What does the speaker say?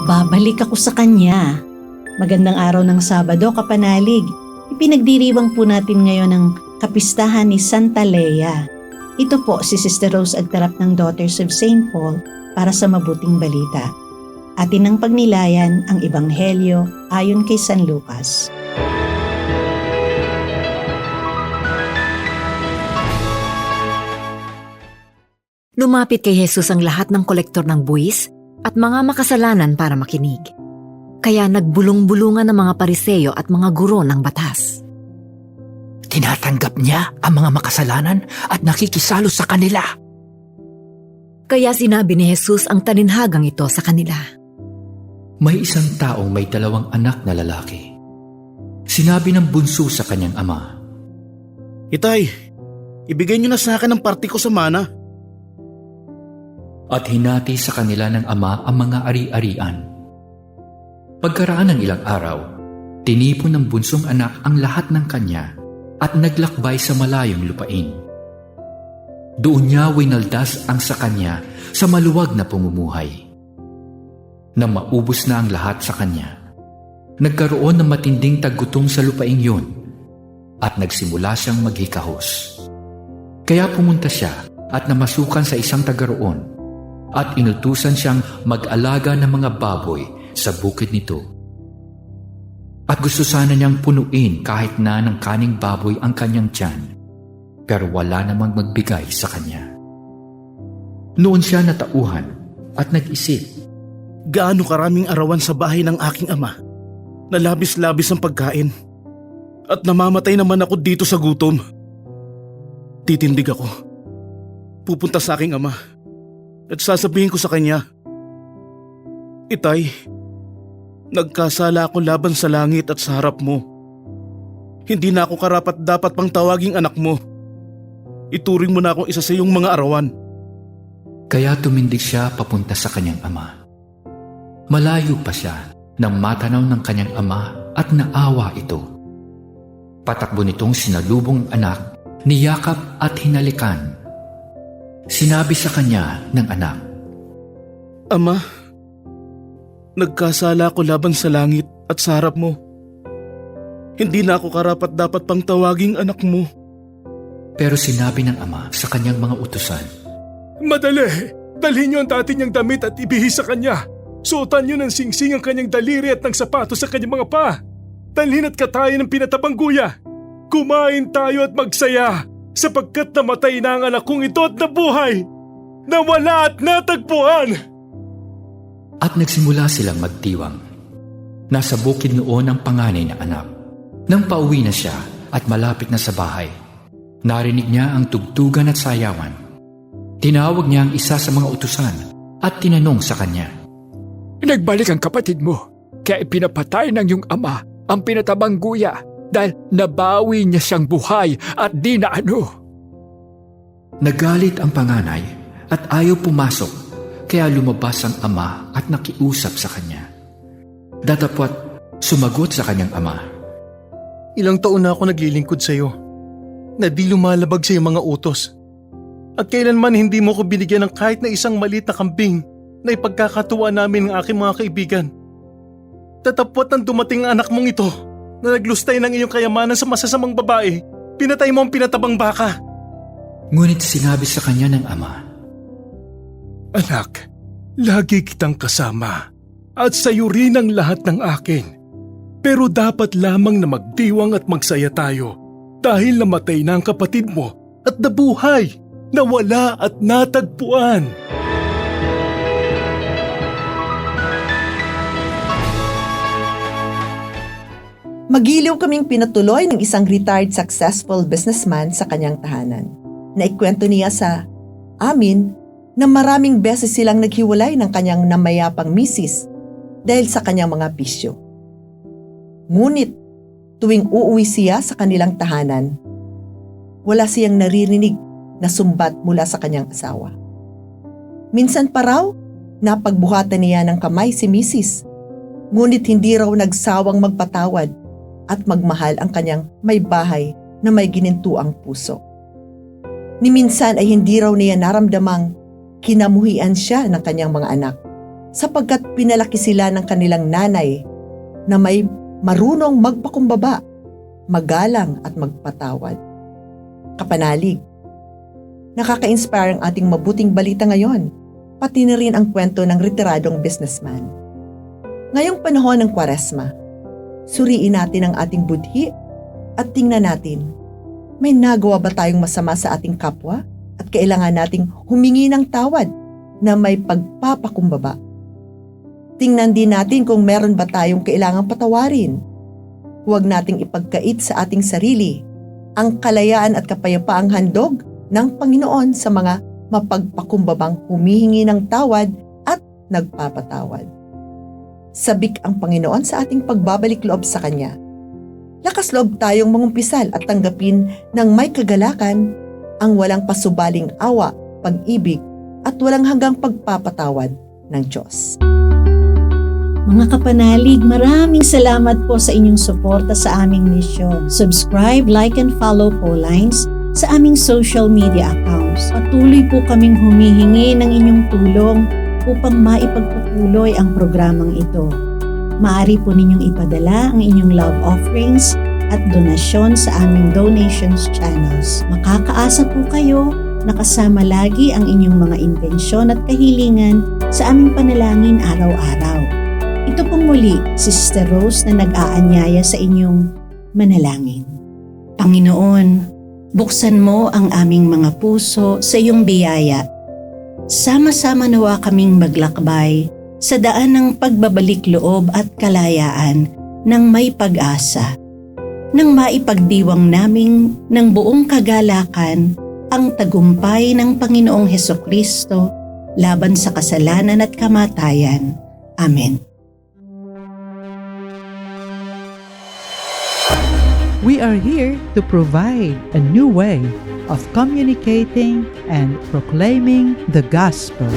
Babalik ako sa kanya. Magandang araw ng Sabado, kapanalig. Ipinagdiriwang po natin ngayon ang kapistahan ni Santa Lea. Ito po si Sister Rose Agtarap ng Daughters of St. Paul para sa mabuting balita. Atin ang pagnilayan ang Ebanghelyo ayon kay San Lucas. Lumapit kay Jesus ang lahat ng kolektor ng buwis at mga makasalanan para makinig. Kaya nagbulong-bulungan ng mga Pariseo at mga guro ng batas. Tinatanggap niya ang mga makasalanan at nakikisalo sa kanila. Kaya sinabi ni Jesus ang talinhagang ito sa kanila. May isang taong may 2 anak na lalaki. Sinabi ng bunso sa kanyang ama, Itay, ibigay niyo na sa akin ang parte ko sa mana. at hinati sa kanila ng ama ang mga ari-arian. Pagkaraan ng ilang araw, tinipon ng bunsong anak ang lahat ng kanya at naglakbay sa malayong lupain. Doon niya winaldas ang sa kanya sa maluwag na pamumuhay. Nang maubos na ang lahat sa kanya, nagkaroon ng matinding taggutom sa lupaing yun at nagsimula siyang maghikahos. Kaya pumunta siya at namasukan sa isang taga-roon at inutusan siyang mag-alaga ng mga baboy sa bukid nito. At gusto sana niyang punuin kahit na ng kaning baboy ang kanyang tiyan, pero wala namang magbigay sa kanya. Noon siya natauhan at nag-isip, Gaano karaming arawan sa bahay ng aking ama na labis-labis ang pagkain at namamatay naman ako dito sa gutom. Titindig ako. Pupunta sa aking ama at sasabihin ko sa kanya, Itay, nagkasala ako laban sa langit at sa harap mo. Hindi na ako karapat-dapat pang tawaging anak mo. Ituring mo na akong isa sa iyong mga arawan. kaya tumindig siya papunta sa kanyang ama. Malayo pa siya nang matanaw ng kanyang ama at naawa ito. Patakbo nitong sinalubong ang anak, niyakap at hinalikan. Sinabi sa kanya ng anak, Ama, nagkasala ako laban sa langit at sa harap mo. Hindi na ako karapat-dapat pang tawaging anak mo. pero sinabi ng ama sa kanyang mga utusan, Madali! Dalhin niyo ang dati niyang damit at ibihis sa kanya. Suotan niyo ng singsing ang kanyang daliri at ng sapatos sa kanyang mga paa. Dalhin at katayin ng pinatabang guya. Kumain tayo at magsaya, sapagkat namatay na ang anak kong ito at nabuhay. Nawala at natagpuan! at nagsimula silang magtiwang. Nasa bukid noon ang panganay na anak. Nang pauwi na siya at malapit na sa bahay, narinig niya ang tugtugan at sayawan. Tinawag niya ang isa sa mga utusan at tinanong sa kanya, Nagbalik ang kapatid mo, kaya pinapatay ng iyong ama ang pinatabang guya dahil nabawi niya siyang buhay at di na ano. Nagalit ang panganay at ayaw pumasok, kaya lumabas ang ama at nakiusap sa kanya. Datapwat sumagot sa kanyang ama, Ilang taon na ako naglilingkod sa iyo, na di lumalabag sa iyong mga utos. At kailanman hindi mo ko binigyan ng kahit na isang maliit na kambing na ipagkakatuwa namin ng aking mga kaibigan. Tatapwat nang dumating ang anak mong ito na naglustay ng iyong kayamanan sa masasamang babae, pinatay mo ang pinatabang baka. Ngunit sinabi sa kanya ng ama, Anak, lagi kitang kasama at sa'yo rin ang lahat ng akin. Pero dapat lamang na magdiwang at magsaya tayo dahil namatay na ang kapatid mo at nabuhay, nawala at natagpuan. Magiliw kaming pinatuloy ng isang retired successful businessman sa kanyang tahanan. Naikwento niya sa amin na maraming beses silang naghiwalay ng kanyang namayapang misis dahil sa kanyang mga bisyo. Ngunit tuwing uuwi siya sa kanilang tahanan, wala siyang naririnig na sumbat mula sa kanyang asawa. Minsan pa raw, napagbuhatan niya ng kamay si misis, ngunit hindi raw nagsawang magpatawad at magmahal ang kanyang may bahay na may ginintuang puso. Ni minsan ay hindi raw niya naramdamang kinamuhian siya ng kanyang mga anak sapagkat pinalaki sila ng kanilang nanay na may marunong magpakumbaba, magalang at magpatawad. Kapanalig, nakaka-inspire ang ating mabuting balita ngayon, pati na rin ang kwento ng retiradong businessman. Ngayong panahon ng Kwaresma, suriin natin ang ating budhi at tingnan natin, may nagawa ba tayong masama sa ating kapwa at kailangan nating humingi ng tawad na may pagpapakumbaba. Tingnan din natin kung meron ba tayong kailangang patawarin. Huwag nating ipagkait sa ating sarili ang kalayaan at kapayapaang handog ng Panginoon sa mga mapagpakumbabang humihingi ng tawad at nagpapatawad. Sabik ang Panginoon sa ating pagbabalik loob sa Kanya. Lakas loob tayong mangumpisal at tanggapin ng may kagalakan ang walang pasubaling awa, pag-ibig at walang hanggang pagpapatawad ng Diyos. Mga kapanalig, maraming salamat po sa inyong suporta sa aming misyon. Subscribe, like, and follow po Lines sa aming social media accounts. Patuloy po kaming humihingi ng inyong tulong upang maipagpatuloy ang programang ito. Maaari po ninyong ipadala ang inyong love offerings at donasyon sa aming donations channels. Makakaasa po kayo na kasama lagi ang inyong mga intensyon at kahilingan sa aming panalangin araw-araw. Ito pong muli, si Sister Rose na nag-aanyaya sa inyong manalangin. Panginoon, buksan mo ang aming mga puso sa iyong biyaya. Sama-sama nawa kaming maglakbay sa daan ng pagbabalik loob at kalayaan ng may pag-asa. Nang maipagdiwang naming ng buong kagalakan ang tagumpay ng Panginoong Hesukristo laban sa kasalanan at kamatayan. Amen. We are here to provide a new way of communicating and proclaiming the gospel.